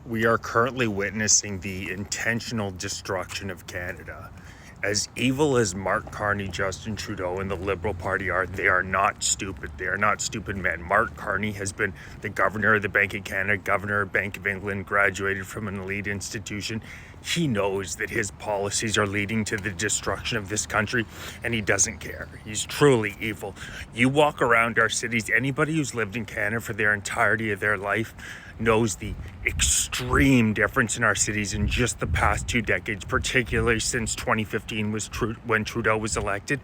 We are currently witnessing the intentional destruction of Canada. As evil as Mark Carney, Justin Trudeau, and the Liberal Party are, they are not stupid. They are not stupid men. Mark Carney has been the governor of the Bank of Canada, governor of Bank of England, graduated from an elite institution. He knows that his policies are leading to the destruction of this country, and he doesn't care. He's truly evil. You walk around our cities, anybody who's lived in Canada for their entirety of their life knows the extreme difference in our cities in just the past 2 decades, particularly since 2015 when Trudeau was elected.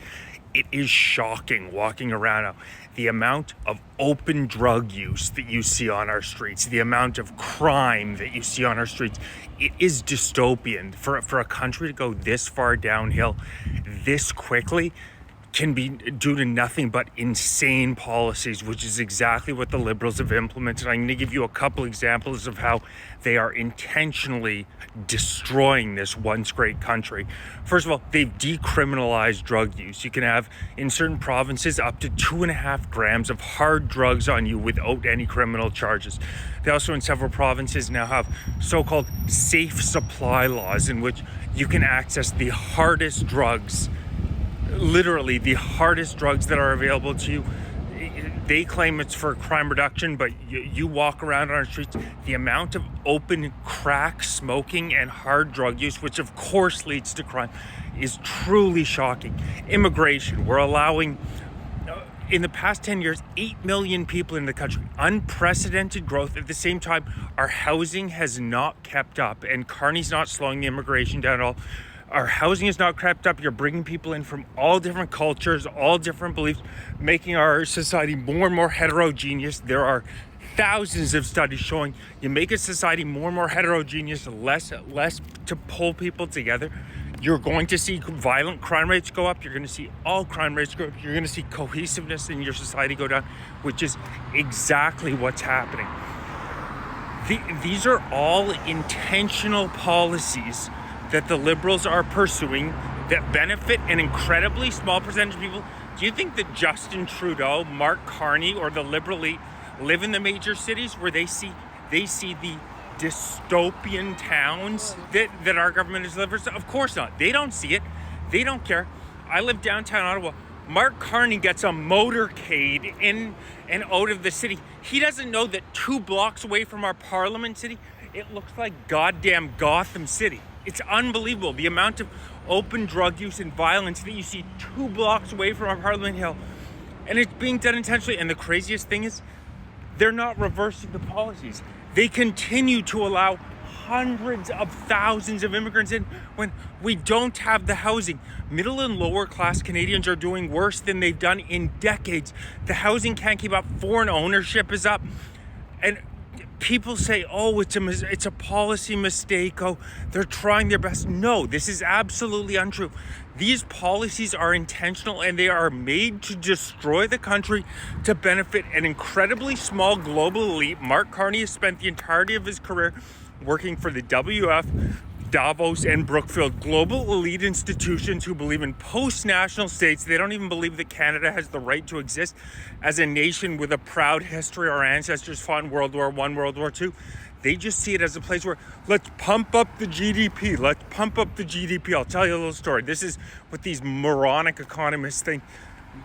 It is shocking walking around now. The amount of open drug use that you see on our streets, the amount of crime that you see on our streets, it is dystopian. For a country to go this far downhill this quickly can be due to nothing but insane policies, which is exactly what the Liberals have implemented. I'm going to give you a couple examples of how they are intentionally destroying this once great country. First of all, they've decriminalized drug use. You can have, in certain provinces, up to 2.5 grams of hard drugs on you without any criminal charges. They also, in several provinces, now have so-called safe supply laws in which you can access the hardest drugs, literally the hardest drugs that are available to you. They claim it's for crime reduction, but you walk around on our streets, the amount of open crack smoking and hard drug use, which of course leads to crime, is truly shocking. Immigration, we're allowing, in the past 10 years, 8 million people in the country. Unprecedented growth. At the same time, our housing has not kept up, and Carney's not slowing the immigration down at all. Our housing has not crept up. You're bringing people in from all different cultures, all different beliefs, making our society more and more heterogeneous. There are thousands of studies showing you make a society more and more heterogeneous, less to pull people together. You're going to see violent crime rates go up. You're going to see all crime rates go up. You're going to see cohesiveness in your society go down, which is exactly what's happening. These are all intentional policies that the Liberals are pursuing that benefit an incredibly small percentage of people. Do you think that Justin Trudeau, Mark Carney, or the Liberal elite live in the major cities where they see the dystopian towns that our government has delivered? Of course not. They don't see it. They don't care. I live downtown Ottawa. Mark Carney gets a motorcade in and out of the city. He doesn't know that 2 blocks away from our Parliament city, it looks like goddamn Gotham City. It's unbelievable the amount of open drug use and violence that you see 2 blocks away from our Parliament Hill. And it's being done intentionally. And the craziest thing is, they're not reversing the policies. They continue to allow hundreds of thousands of immigrants in when we don't have the housing. Middle and lower class Canadians are doing worse than they've done in decades. The housing can't keep up. Foreign ownership is up. And people say, oh, it's a policy mistake. Oh, they're trying their best. No, this is absolutely untrue. These policies are intentional, and they are made to destroy the country to benefit an incredibly small global elite. Mark Carney has spent the entirety of his career working for the WF, Davos, and Brookfield, global elite institutions who believe in post-national states. They don't even believe that Canada has the right to exist as a nation with a proud history. Our ancestors fought in World War I, World War II. They just see it as a place where, let's pump up the GDP. Let's pump up the GDP. I'll tell you a little story. This is what these moronic economists think.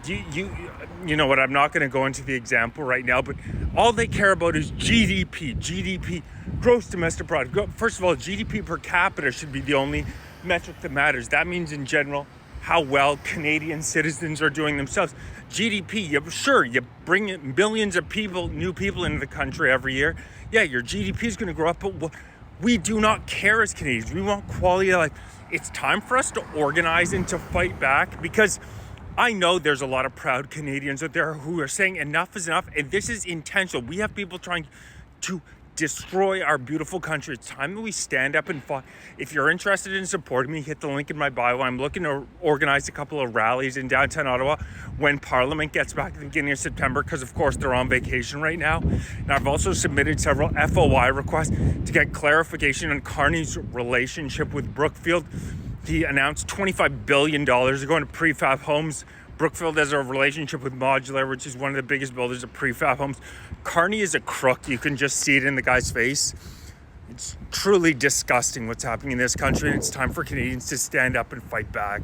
You know what, I'm not going to go into the example right now, but all they care about is GDP, gross domestic product. First of all, GDP per capita should be the only metric that matters. That means, in general, how well Canadian citizens are doing themselves. GDP, you bring in millions of new people into the country every year. Yeah, your GDP is going to grow up, but we do not care as Canadians. We want quality of life. It's time for us to organize and to fight back, because I know there's a lot of proud Canadians out there who are saying enough is enough, and this is intentional. We have people trying to destroy our beautiful country. It's time that we stand up and fight. If you're interested in supporting me, hit the link in my bio. I'm looking to organize a couple of rallies in downtown Ottawa when Parliament gets back at the beginning of September, because of course they're on vacation right now. And I've also submitted several FOI requests to get clarification on Carney's relationship with Brookfield. He announced $25 billion are going to prefab homes. Brookfield has a relationship with Modular, which is one of the biggest builders of prefab homes. Carney is a crook. You can just see it in the guy's face. It's truly disgusting what's happening in this country, and it's time for Canadians to stand up and fight back.